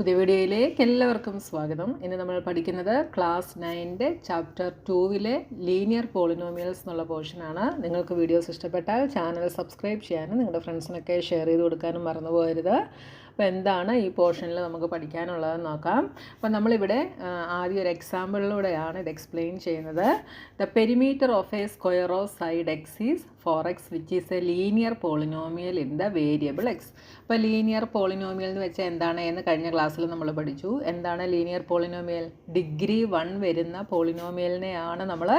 പുതിയ വീഡിയോയിലേക്ക് എല്ലാവർക്കും സ്വാഗതം. ഇന്ന് നമ്മൾ പഠിക്കുന്നത് ക്ലാസ് 9 ചാപ്റ്റർ 2 ലീനിയർ പോളിനോമിയൽസ് എന്നുള്ള പോർഷനാണ്. നിങ്ങൾക്ക് വീഡിയോസ് ഇഷ്ടപ്പെട്ടാൽ ചാനൽ സബ്സ്ക്രൈബ് ചെയ്യാനും നിങ്ങളുടെ ഫ്രണ്ട്സിനൊക്കെ ഷെയർ ചെയ്ത് കൊടുക്കാനും മറന്നു പോകരുത്. അപ്പോൾ എന്താണ് ഈ പോർഷനിൽ നമുക്ക് പഠിക്കാനുള്ളതെന്ന് നോക്കാം. അപ്പോൾ നമ്മളിവിടെ ആദ്യം ഒരു എക്സാമ്പിളിലൂടെയാണ് ഇത് എക്സ്പ്ലെയിൻ ചെയ്യുന്നത്. The perimeter of A square of side X is 4x which is A linear polynomial in the variable X. അപ്പോൾ ലീനിയർ പോളിനോമിയൽ എന്ന് വെച്ചാൽ എന്താണ് എന്ന് കഴിഞ്ഞ ക്ലാസ്സിൽ നമ്മൾ പഠിച്ചു. എന്താണ് ലീനിയർ പോളിനോമിയൽ? ഡിഗ്രി 1 വരുന്ന പോളിനോമിയലിനെയാണ് നമ്മൾ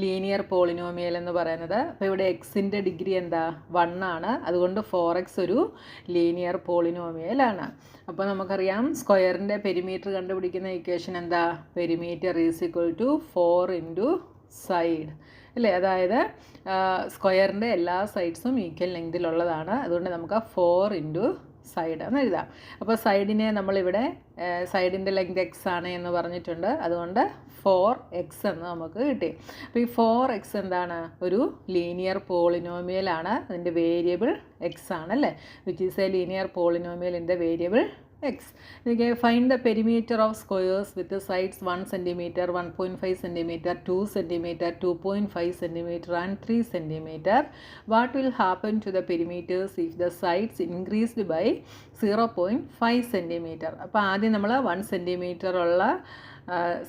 ലീനിയർ പോളിനോമിയൽ എന്ന് പറയുന്നത്. അപ്പോൾ ഇവിടെ എക്സിൻ്റെ ഡിഗ്രി എന്താ? 1 ആണ്. അതുകൊണ്ട് 4x ഒരു ലീനിയർ പോളിനോമിയലാണ്. അപ്പോൾ നമുക്കറിയാം സ്ക്വയറിൻ്റെ പെരിമീറ്റർ കണ്ടുപിടിക്കുന്ന ഇക്വേഷൻ എന്താ? Perimeter is equal to 4 into side അല്ലേ? അതായത് സ്ക്വയറിൻ്റെ എല്ലാ സൈഡ്സും ഈക്വൽ ലെങ്തിലുള്ളതാണ്. അതുകൊണ്ട് നമുക്ക് 4 ഇൻറ്റു സൈഡ് എന്ന് എഴുതാം. അപ്പോൾ സൈഡിനെ നമ്മളിവിടെ സൈഡിൻ്റെ ലെങ്ത് എക്സ് ആണ് എന്ന് പറഞ്ഞിട്ടുണ്ട്. അതുകൊണ്ട് 4x എന്ന് നമുക്ക് കിട്ടി. അപ്പോൾ ഈ 4x എന്താണ്? ഒരു ലീനിയർ പോളിനോമിയലാണ്. അതിൻ്റെ വേരിയബിൾ എക്സ് ആണല്ലേ, which is A linear polynomial in the variable x. Okay, find the perimeter of squares with the sides 1 cm, 1.5 cm, 2 cm, 2.5 cm and 3 cm. What will happen to the perimeters if the sides increased by 0.5 cm? അപ്പോൾ ആദ്യം നമ്മൾ 1 cm ഉള്ള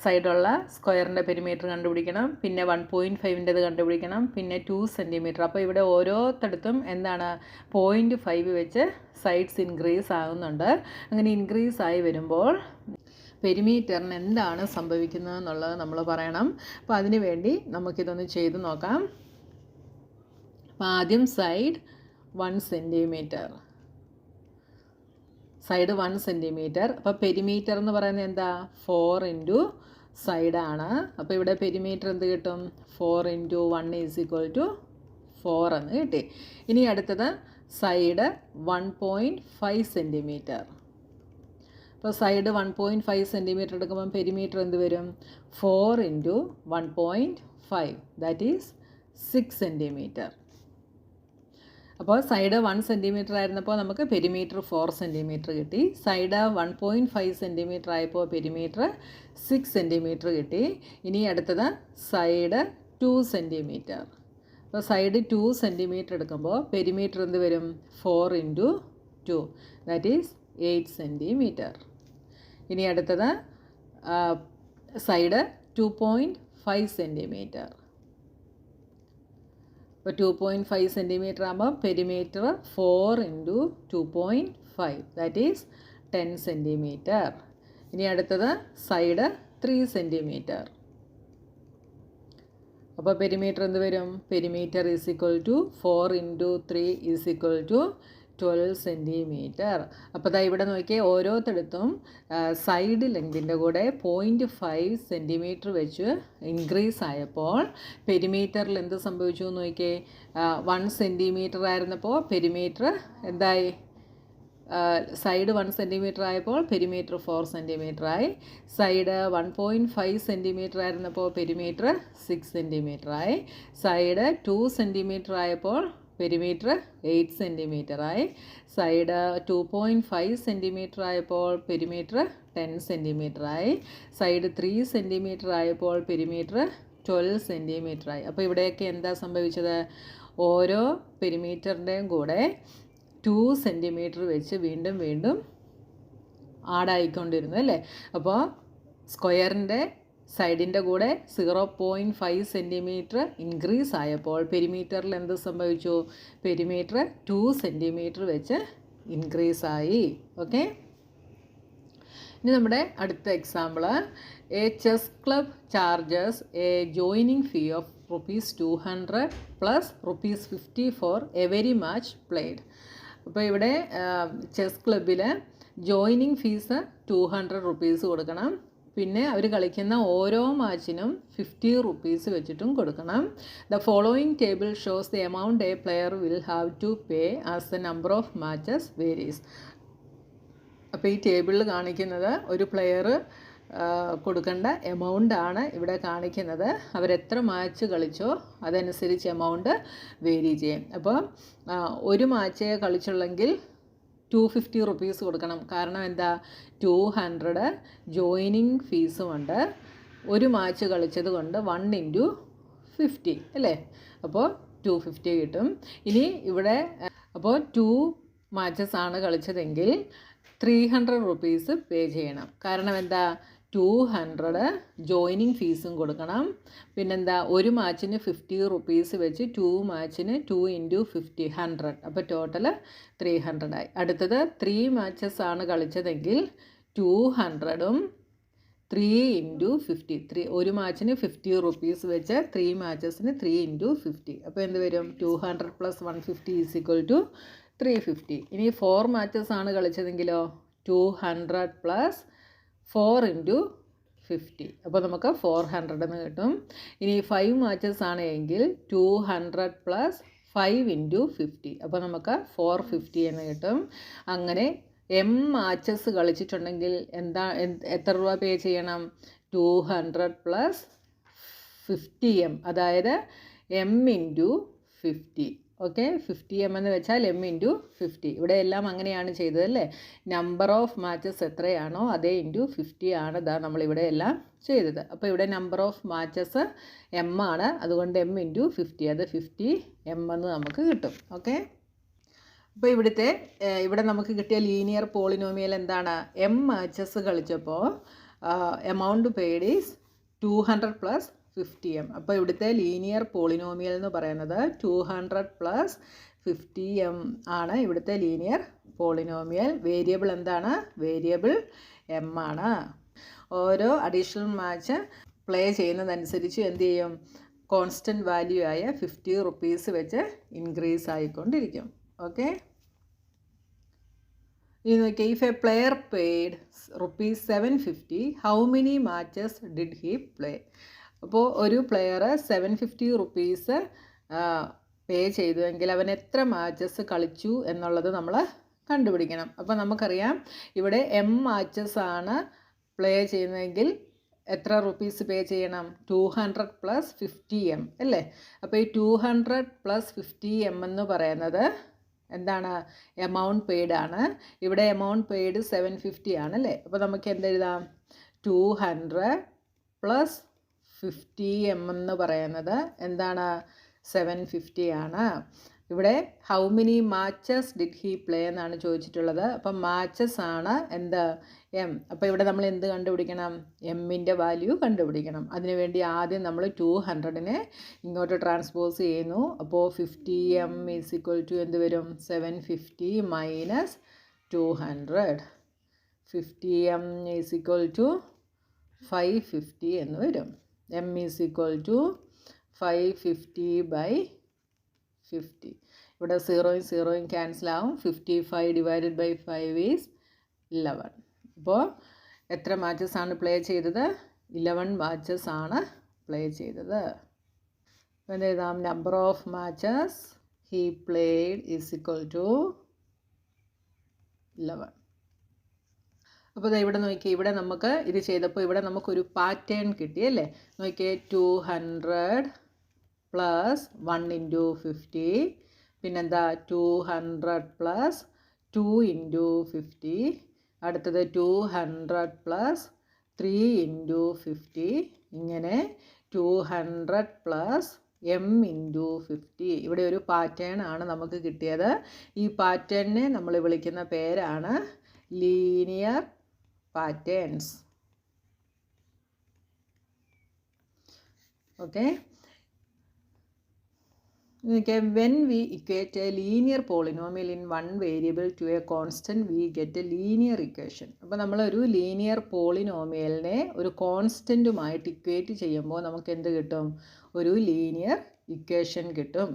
സൈഡുള്ള സ്ക്വയറിൻ്റെ perimeter കണ്ടുപിടിക്കണം. പിന്നെ 1.5ൻ്റെത് കണ്ടുപിടിക്കണം. പിന്നെ 2 cm. അപ്പോൾ ഇവിടെ ഓരോരുത്തടത്തും എന്താണ്? 0.5 വെച്ച് സൈഡ്സ് ഇൻക്രീസ് ആകുന്നുണ്ട്. അങ്ങനെ ഇൻക്രീസ് ആയി വരുമ്പോൾ പെരിമീറ്ററിന് എന്താണ് സംഭവിക്കുന്നത് എന്നുള്ളത് നമ്മൾ പറയണം. അപ്പോൾ അതിന് വേണ്ടി നമുക്കിതൊന്ന് ചെയ്ത് നോക്കാം. അപ്പോൾ ആദ്യം സൈഡ് 1 cm, സൈഡ് 1 cm. അപ്പോൾ പെരിമീറ്റർ എന്ന് പറയുന്നത് എന്താ? 4 ഇൻറ്റു സൈഡാണ്. അപ്പോൾ ഇവിടെ പെരിമീറ്റർ എന്ത് കിട്ടും? 4 ഇൻറ്റു 1 ഈസ് ഈക്വൽ ടു 4 എന്ന് കിട്ടി. ഇനി അടുത്തത് സൈഡ് 1.5 cm. അപ്പോൾ സൈഡ് 1.5 cm എടുക്കുമ്പം പെരിമീറ്റർ എന്ത് വരും? 4 ഇൻറ്റു 1.5 ദാറ്റ് ഈസ് 6 cm. അപ്പോൾ സൈഡ് 1 cm ആയിരുന്നപ്പോൾ നമുക്ക് പെരിമീറ്റർ 4 cm കിട്ടി. സൈഡ് 1.5 cm ആയപ്പോൾ പെരിമീറ്റർ 6 cm കിട്ടി. ഇനി അടുത്തത് സൈഡ് 2 cm. അപ്പോൾ സൈഡ് 2 cm എടുക്കുമ്പോൾ പെരിമീറ്റർ എന്ത് വരും? 4 ഇൻറ്റു 2 ദാറ്റ് ഈസ് 8 cm. ഇനി അടുത്തത് സൈഡ് 2.5 cm. അപ്പോൾ 2.5 cm ആകുമ്പോൾ perimeter 4 into 2.5 that is 10 cm. ഇനി അടുത്തത് സൈഡ് 3 cm. അപ്പോൾ പെരിമീറ്റർ എന്ത് വരും? Perimeter is equal to 4 into 3 is equal to 12 cm. അപ്പോൾ ദാ ഇവിടെ നോക്കിയാൽ ഓരോരുത്തടത്തും സൈഡ് ലെങ്തിൻ്റെ കൂടെ 0.5 cm വെച്ച് ഇൻക്രീസ് ആയപ്പോൾ പെരിമീറ്ററിൽ എന്ത് സംഭവിച്ചു എന്ന് നോക്കിയേ. 1 cm ആയിരുന്നപ്പോൾ പെരിമീറ്റർ എന്തായി? സൈഡ് 1 cm ആയപ്പോൾ പെരിമീറ്റർ 4 cm ആയി. സൈഡ് 1.5 cm ആയിരുന്നപ്പോൾ പെരിമീറ്റർ 6 cm ആയി. സൈഡ് 2 cm ആയപ്പോൾ പെരിമീറ്റർ 8 cm ആയി. സൈഡ് 2.5 cm ആയപ്പോൾ പെരിമീറ്റർ 10 cm ആയി. സൈഡ് 3 cm ആയപ്പോൾ പെരിമീറ്റർ 12 cm ആയി. അപ്പോൾ ഇവിടെയൊക്കെ എന്താ സംഭവിച്ചത്? ഓരോ പെരിമീറ്ററിൻ്റെയും കൂടെ 2 cm വെച്ച് വീണ്ടും വീണ്ടും ആഡായിക്കൊണ്ടിരുന്നു അല്ലേ? അപ്പോൾ സ്ക്വയറിൻ്റെ സൈഡിൻ്റെ കൂടെ 0.5 cm ഇൻക്രീസ് ആയപ്പോൾ പെരിമീറ്ററിൽ എന്ത് സംഭവിച്ചു? പെരിമീറ്റർ 2 cm വെച്ച് ഇൻക്രീസ് ആയി. ഓക്കെ, ഇനി നമ്മുടെ അടുത്ത example. A chess club charges A joining fee of ₹200 plus ₹50 for every match played. അപ്പോൾ ഇവിടെ ചെസ് ക്ലബിൽ ജോയിനിങ് ഫീസ് ₹200 കൊടുക്കണം. പിന്നെ അവർ കളിക്കുന്ന ഓരോ മാച്ചിനും ₹50 വെച്ചിട്ടും കൊടുക്കണം. The following table shows the amount a player will have to pay as the number of matches varies. അപ്പോൾ ഈ ടേബിളിൽ കാണിക്കുന്നത് ഒരു പ്ലെയർ കൊടുക്കേണ്ട എമൗണ്ട് ആണ് ഇവിടെ കാണിക്കുന്നത്. അവരെത്ര മാച്ച് കളിച്ചോ അതനുസരിച്ച് എമൗണ്ട് വേരി ചെയ്യും. അപ്പോൾ ഒരു മാച്ചേ കളിച്ചുള്ളെങ്കിൽ 250 റുപ്പീസ് കൊടുക്കണം. കാരണം എന്താ, 200 ജോയിനിങ് ഫീസുമുണ്ട്. ഒരു മാച്ച് കളിച്ചത് കൊണ്ട് 1 × 50 അല്ലേ, അപ്പോൾ 250 കിട്ടും. ഇനി ഇവിടെ അപ്പോൾ 2 മാച്ചസ് ആണ് കളിച്ചതെങ്കിൽ 300 റുപ്പീസ് പേ ചെയ്യണം. കാരണം എന്താ, 200 ജോയിനിങ് ഫീസും കൊടുക്കണം. പിന്നെന്താ, ഒരു മാച്ചിന് 50 റുപ്പീസ് വെച്ച് 2 മാച്ചിന് 2 × 50 100, അപ്പോൾ ടോട്ടൽ 300 ആയി. അടുത്തത് 3 മാച്ചസ് ആണ് കളിച്ചതെങ്കിൽ 200ഉം 3 × 50 ഒരു മാച്ചിന് 50 റുപ്പീസ് വെച്ച് 3 മാച്ചസിന് 3 × 50, അപ്പോൾ എന്ത് വരും, 200 + 150 = 350. ഇനി 4 മാച്ചസ് ആണ് കളിച്ചതെങ്കിലോ 200 + 4 × 50, അപ്പോൾ നമുക്ക് 400 എന്ന് കിട്ടും. ഇനി 5 മാച്ചസ് ആണ് എങ്കിൽ 200 + 5 × 50, അപ്പോൾ നമുക്ക് 450 എന്ന് കിട്ടും. അങ്ങനെ M മാച്ചസ് കളിച്ചിട്ടുണ്ടെങ്കിൽ എത്ര രൂപ പേ ചെയ്യണം, 200 + 50M, അതായത് M × 50. ഓക്കെ, 50M എന്ന് വെച്ചാൽ M × 50. ഇവിടെ എല്ലാം അങ്ങനെയാണ് ചെയ്തത് അല്ലേ. നമ്പർ ഓഫ് മാച്ചസ് എത്രയാണോ അതേ × 50 ആണ് ഇതാ നമ്മളിവിടെ എല്ലാം ചെയ്തത്. അപ്പോൾ ഇവിടെ നമ്പർ ഓഫ് മാച്ചസ് M ആണ്, അതുകൊണ്ട് M × 50, അത് 50M എന്ന് നമുക്ക് കിട്ടും. ഓക്കെ, അപ്പോൾ ഇവിടെ നമുക്ക് കിട്ടിയ ലീനിയർ പോളിനോമിയൽ എന്താണ്, M മാച്ചസ് കളിച്ചപ്പോൾ എമൗണ്ട് പെയ്ഡ് ഈസ് 200 + 50M. അപ്പോൾ ഇവിടുത്തെ ലീനിയർ പോളിനോമിയൽ എന്ന് പറയുന്നത് 200 + 50M ആണ് ഇവിടുത്തെ ലീനിയർ പോളിനോമിയൽ. വേരിയബിൾ എന്താണ്, വേരിയബിൾ M ആണ്. ഓരോ അഡീഷണൽ മാച്ച് പ്ലേ ചെയ്യുന്നതനുസരിച്ച് എന്ത് ചെയ്യും, കോൺസ്റ്റൻറ്റ് വാല്യൂ ആയ 50 റുപ്പീസ് വെച്ച് ഇൻക്രീസ് ആയിക്കൊണ്ടിരിക്കും. ഓക്കെ, ഇനി നോക്കിയാൽ, if A player paid ₹750 how many matches did he play. അപ്പോൾ ഒരു പ്ലെയർ 750 റുപ്പീസ് പേ ചെയ്തുവെങ്കിൽ അവൻ എത്ര മാച്ചസ് കളിച്ചു എന്നുള്ളത് നമ്മൾ കണ്ടുപിടിക്കണം. അപ്പോൾ നമുക്കറിയാം ഇവിടെ M മാച്ചസ് ആണ് പ്ലേ ചെയ്യുന്നതെങ്കിൽ എത്ര റുപ്പീസ് പേ ചെയ്യണം, 200 + 50M അല്ലേ. അപ്പോൾ ഈ 200 + 50M എന്ന് പറയുന്നത് എന്താണ്, എമൗണ്ട് പെയ്ഡ് ആണ്. ഇവിടെ എമൗണ്ട് പെയ്ഡ് 750 ആണല്ലേ. അപ്പോൾ നമുക്ക് എന്തെഴുതാം, 200 + 50M എന്ന് പറയുന്നത് എന്താണ്, 750 ആണ്. ഇവിടെ how many matches did he play എന്നാണ് ചോദിച്ചിട്ടുള്ളത്. അപ്പം മാച്ചസ് ആണ് എന്ത്, M. അപ്പോൾ ഇവിടെ നമ്മൾ എന്ത് കണ്ടുപിടിക്കണം, എമ്മിൻ്റെ വാല്യൂ കണ്ടുപിടിക്കണം. അതിനുവേണ്ടി ആദ്യം നമ്മൾ 200നെ ഇങ്ങോട്ട് ട്രാൻസ്പോസ് ചെയ്യുന്നു. അപ്പോൾ 50M = എന്ത് വരും, 750 - 200. 50M = 550 എന്ന് വരും. M = 550/50. ഇവിടെ 0 0 ക്യാൻസൽ ആവും. 55 / 5 = 11. അപ്പോൾ എത്ര മാച്ചസ് ആണ് പ്ലേ ചെയ്തത്, 11 മാച്ചസ് ആണ് പ്ലേ ചെയ്തത്. അപ്പോൾ എന്ത് എഴുതാം, number of matches he played = 11. അപ്പോൾ ഇവിടെ നോക്കിയേ, ഇവിടെ നമുക്ക് ഇത് ചെയ്തപ്പോൾ ഇവിടെ നമുക്കൊരു പാറ്റേൺ കിട്ടിയല്ലേ. നോക്കിയേ, 200 + 1 × 50, പിന്നെന്താ 200 + 2 × 50, അടുത്തത് 200 + 3 × 50, ഇങ്ങനെ 200 + M × 50. ഇവിടെ ഒരു പാറ്റേൺ ആണ് നമുക്ക് കിട്ടിയത്. ഈ പാറ്റേണിനെ നമ്മൾ വിളിക്കുന്ന പേരാണ് linear patterns. Okay, when we equate a linear polynomial in one variable to a constant we get a linear equation. അപ്പോൾ നമ്മളൊരു ലീനിയർ പോളിനോമിയലിനെ ഒരു കോൺസ്റ്റൻറ്റുമായിട്ട് ഇക്വേറ്റ് ചെയ്യുമ്പോൾ നമുക്ക് എന്ത് കിട്ടും, ഒരു ലീനിയർ ഇക്വേഷൻ കിട്ടും.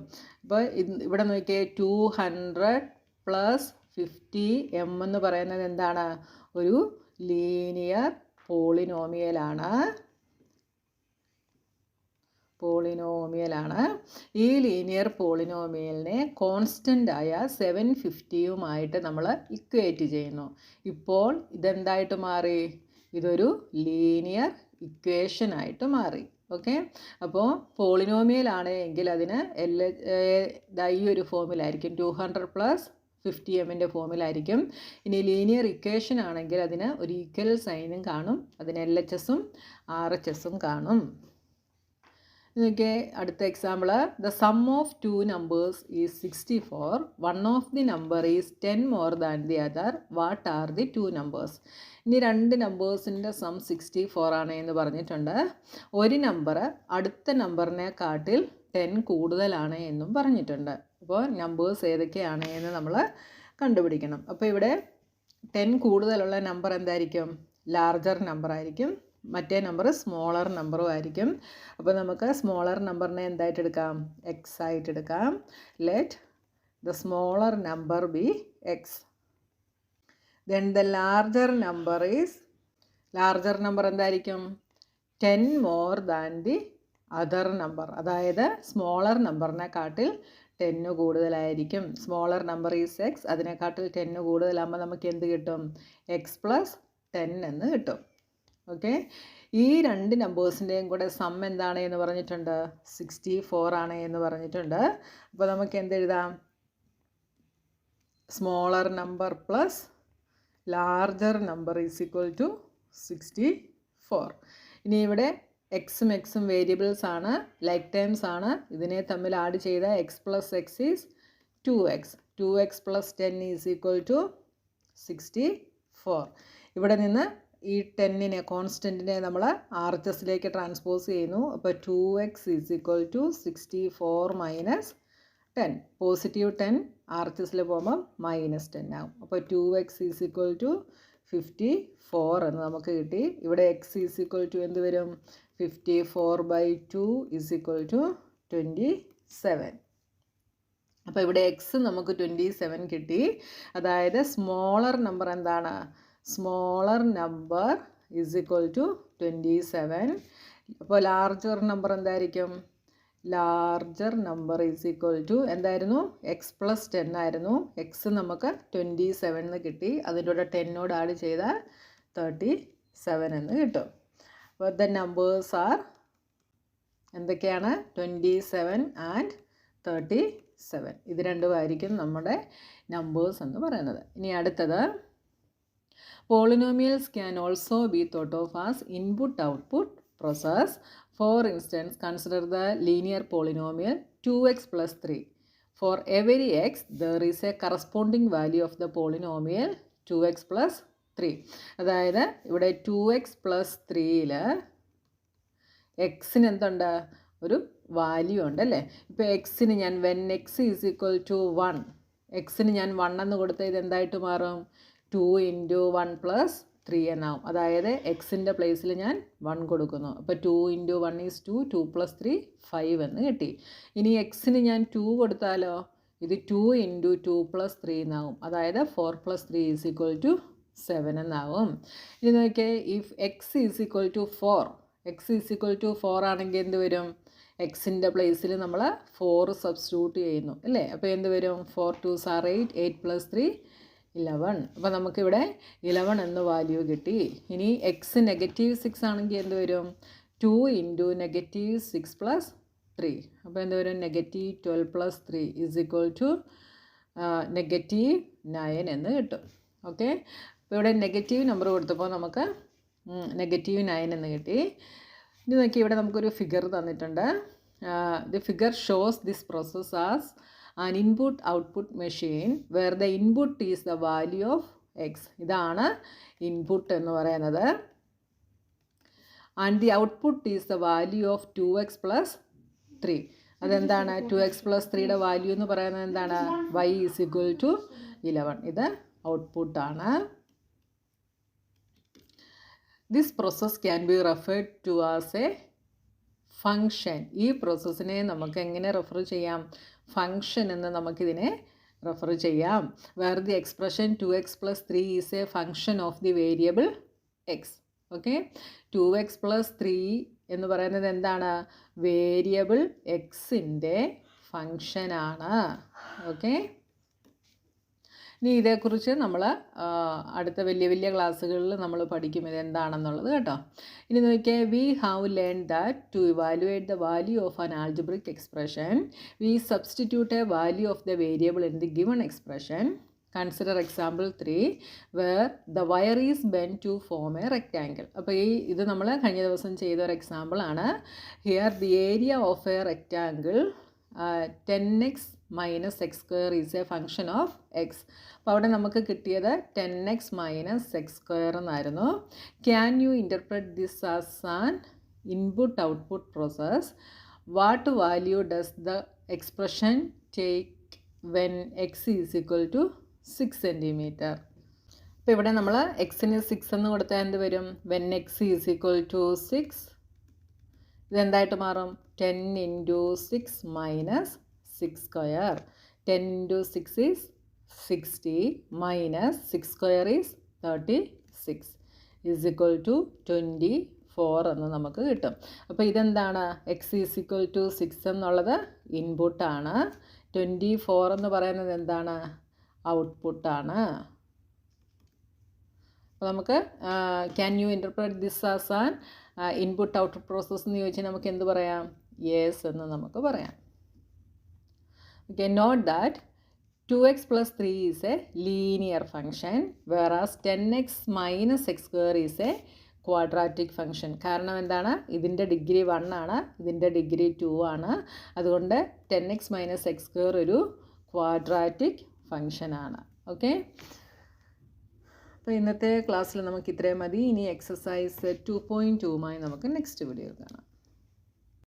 അപ്പോൾ ഇവിടെ നോക്കിയേ, 200 + 50M എന്ന് പറയുന്നത് എന്താണ്, ഒരു ലീനിയർ പോളിനോമിയലാണ്. ഈ ലീനിയർ പോളിനോമിയലിനെ കോൺസ്റ്റൻ്റ് ആയ 750യുമായിട്ട് നമ്മൾ ഇക്വേറ്റ് ചെയ്യുന്നു. ഇപ്പോൾ ഇതെന്തായിട്ട് മാറി, ഇതൊരു ലീനിയർ ഇക്വേഷനായിട്ട് മാറി. ഓക്കെ, അപ്പോൾ പോളിനോമിയൽ ആണ് എങ്കിൽ അതിന് ഈ ഒരു ഫോമിലായിരിക്കും, 200 + 50m ഫോമിലായിരിക്കും. ഇനി ലീനിയർ ഇക്വേഷൻ ആണെങ്കിൽ അതിന് ഒരു ഈക്വൽ സൈനും കാണും, അതിന് LHSഉം RHSഉം കാണും. നോക്കിയേ അടുത്ത example. The sum of two numbers is 64. One of the number is 10 more than the other. What are the two numbers? ഇനി രണ്ട് നമ്പേഴ്സിൻ്റെ സം 64 ആണ് എന്ന് പറഞ്ഞിട്ടുണ്ട്. ഒരു നമ്പർ അടുത്ത നമ്പറിനെ കാട്ടിൽ 10 കൂടുതലാണ് എന്നും പറഞ്ഞിട്ടുണ്ട്. അപ്പോൾ നമ്പേഴ്സ് ഏതൊക്കെയാണ് എന്ന് നമ്മൾ കണ്ടുപിടിക്കണം. അപ്പോൾ ഇവിടെ 10 കൂടുതലുള്ള നമ്പർ എന്തായിരിക്കും? ലാർജർ നമ്പർ ആയിരിക്കും. മറ്റേ നമ്പർ സ്മോളർ നമ്പറും ആയിരിക്കും. അപ്പോൾ നമുക്ക് സ്മോളർ നമ്പറിനെ എന്തായിട്ട് എടുക്കാം? എക്സ് ആയിട്ട് എടുക്കാം. Let the smaller number B X. Then the larger number is, larger number എന്തായിരിക്കും? 10 more than the other number. അതായത് സ്മോളർ നമ്പറിനെ കാട്ടിൽ 10 കൂടുതലായിരിക്കും. സ്മോളർ നമ്പർ ഈസ് എക്സ്, അതിനെക്കാട്ടിൽ 10 കൂടുതലാകുമ്പോൾ നമുക്ക് എന്ത് കിട്ടും? എക്സ് പ്ലസ് 10 എന്ന് കിട്ടും. ഓക്കെ, ഈ രണ്ട് നമ്പേഴ്സിൻ്റെയും കൂടെ സം എന്താണ് എന്ന് പറഞ്ഞിട്ടുണ്ട്? 64 ആണ് എന്ന് പറഞ്ഞിട്ടുണ്ട്. അപ്പോൾ നമുക്ക് എന്തെഴുതാം? Smaller number plus larger number is equal to 64. ഇനി ഇവിടെ എക്സും എക്സും വേരിയബിൾസ് ആണ്, ലൈക്ക് ടേംസ് ആണ്. ഇതിനെ തമ്മിൽ ആഡ് ചെയ്ത x plus x is 2x. 2x plus 10 is equal to 64. ഇവിടെ നിന്ന് ഈ 10നെ കോൺസ്റ്റൻറ്റിനെ നമ്മൾ RHSലേക്ക് ട്രാൻസ്പോസ് ചെയ്യുന്നു. അപ്പോൾ 2x is equal to 64 minus 10. Positive 10 RHSൽ പോകുമ്പോൾ -10 ആകും. അപ്പോൾ 2x ഈസ് ഈക്വൽ ടു 54 എന്ന് നമുക്ക് കിട്ടി. ഇവിടെ x ഈസ് ഈക്വൽ ടു എന്ത് വരും? 54/2 ഈസ് ഈക്വൽ ടു 27. അപ്പോൾ ഇവിടെ എക്സ് നമുക്ക് 27 കിട്ടി. അതായത് സ്മോളർ നമ്പർ എന്താണ്? Smaller number is equal to 27. അപ്പോൾ ലാർജർ നമ്പർ എന്തായിരിക്കും? Larger number is equal to എന്തായിരുന്നു? എക്സ് പ്ലസ് 10 ആയിരുന്നു. എക്സ് നമുക്ക് 27 എന്ന് കിട്ടി. അതിൻ്റെ കൂടെ 10നോട് ആഡ് ചെയ്താൽ 37 എന്ന് കിട്ടും. അപ്പോൾ ദ നമ്പേഴ്സ് ആർ എന്തൊക്കെയാണ്? 27 ആൻഡ് 37. ഇത് രണ്ടുമായിരിക്കും നമ്മുടെ നമ്പേഴ്സ് എന്ന് പറയുന്നത്. ഇനി അടുത്തത്, polynomials can also be thought of as input output process. For instance, consider the linear polynomial 2x plus 3. For every x, there is a corresponding value of the polynomial 2x plus 3. അതായത് ഇവിടെ 2x plus 3ൽ എക്സിന് എന്തുണ്ട്? ഒരു value ഉണ്ട് അല്ലേ? ഇപ്പോൾ എക്സിന് ഞാൻ when x is equal to 1, എക്സിന് ഞാൻ 1 എന്ന് കൊടുത്താൽ ഇത് എന്തായിട്ട് മാറും? 2 × 1 + 3 എന്നാവും. അതായത് എക്സിൻ്റെ പ്ലേസിൽ ഞാൻ 1 കൊടുക്കുന്നു. അപ്പോൾ 2 × 1 ഈസ് 2, 2 + 3 5 എന്ന് കിട്ടി. ഇനി എക്സിന് ഞാൻ 2 കൊടുത്താലോ? ഇത് 2 × 2 + 3 എന്നാവും. അതായത് 4 + 3 ഈസ് ഈക്വൽ ടു 7 എന്നാവും. ഇനി നോക്കിയേ, if x is equal to 4, x is equal to 4 ആണെങ്കിൽ എന്ത് വരും? എക്സിൻ്റെ പ്ലേസിൽ നമ്മൾ 4 സബ്സ്റ്റിറ്റ്യൂട്ട് ചെയ്യുന്നു അല്ലേ? അപ്പോൾ എന്ത് വരും? 4 2s are 8, 8 + 3 11. അപ്പോൾ നമുക്കിവിടെ 11 എന്ന വാല്യൂ കിട്ടി. ഇനി എക്സ് -6 ആണെങ്കിൽ എന്ത് വരും? 2 × -6 + 3. അപ്പോൾ എന്ത് വരും? -12 + 3 ഈസ് ഈക്വൽ ടു -9 എന്ന് കിട്ടും. ഓക്കെ, അപ്പോൾ ഇവിടെ നെഗറ്റീവ് നമ്പർ കൊടുത്തപ്പോൾ നമുക്ക് -9 എന്ന് കിട്ടി. ഇനി നോക്കി, ഇവിടെ നമുക്കൊരു ഫിഗർ തന്നിട്ടുണ്ട്. The figure shows this process as an input output machine where the input is the value of x. ഇതാണ് ഇൻപുട്ട് എന്ന് പറയുന്നത്. and the output is the value of 2x plus 3. അതെന്താണ്? 2x plus 3യുടെ വാല്യൂ എന്ന് പറയുന്നത് എന്താണ്? y is equal to 11. ഇത് ഔട്ട്പുട്ടാണ്. This process can be referred to as a function. ഈ പ്രോസസ്സിനെ നമുക്ക് എങ്ങനെ റെഫർ ചെയ്യാം? ഫങ്ഷൻ എന്ന് നമുക്കിതിനെ റെഫർ ചെയ്യാം. Where the expression 2x plus 3 is a function of the variable x. Okay, 2x plus 3 എന്ന് പറയുന്നത് എന്താണ്? വേരിയബിൾ എക്സിൻ്റെ ഫങ്ഷനാണ്. ഓക്കെ, ഇനി ഇതേക്കുറിച്ച് നമ്മൾ അടുത്ത വലിയ വലിയ ക്ലാസ്സുകളിൽ നമ്മൾ പഠിക്കും ഇതെന്താണെന്നുള്ളത് കേട്ടോ. ഇനി നോക്കിയാൽ, we have learn that to evaluate the value of an algebraic expression we substitute a value of the variable in the given expression. Consider example 3 where the wire is bend to form a rectangle. അപ്പോൾ ഇത് നമ്മൾ കഴിഞ്ഞ ദിവസം ചെയ്ത ഒരു എക്സാമ്പിളാണ്. Here the area of a rectangle 10x minus x square is a function of x. അപ്പോൾ അവിടെ നമുക്ക് കിട്ടിയത് 10x മൈനസ് എക്സ് സ്ക്വയർ എന്നായിരുന്നു. Can you interpret this as an input output process? What value does the expression take when x is equal to 6 centimetre? അപ്പോൾ ഇവിടെ നമ്മൾ എക്സിന് 6 എന്ന് കൊടുത്താൽ എന്ത് വരും? When x is equal to 6 ഇതെന്തായിട്ട് മാറും? 10 into 6 minus 6 square. 10 into 6 is 60 minus 6 square is 36 is equal to 24 എന്ന് നമുക്ക് കിട്ടും. അപ്പോൾ ഇതെന്താണ്? എക്സ് ഈസ് ഈക്വൽ ടു 6 എന്നുള്ളത് ഇൻപുട്ടാണ്. 24 എന്ന് പറയുന്നത് എന്താണ്? ഔട്ട്പുട്ടാണ്. അപ്പോൾ നമുക്ക് can you interpret this as an input output process എന്ന് ചോദിച്ചാൽ നമുക്ക് എന്ത് പറയാം? യെസ് എന്ന് നമുക്ക് പറയാം. Okay, note that 2x plus 3 is a linear function whereas 10x minus x square is a quadratic function. കാരണം എന്താണ്? ഇതിൻ്റെ ഡിഗ്രി 1 ആണ്, ഇതിൻ്റെ ഡിഗ്രി 2 ആണ്. അതുകൊണ്ട് 10x മൈനസ് എക്സ് സ്ക്വയർ ഒരു ക്വാഡ്രാറ്റിക് ഫംഗ്ഷനാണ്. ഓക്കെ, അപ്പോൾ ഇന്നത്തെ ക്ലാസ്സിൽ നമുക്ക് ഇത്രയും മതി. ഇനി എക്സസൈസ് 2.2മായി നമുക്ക് നെക്സ്റ്റ് വീഡിയോയിൽ കാണാം.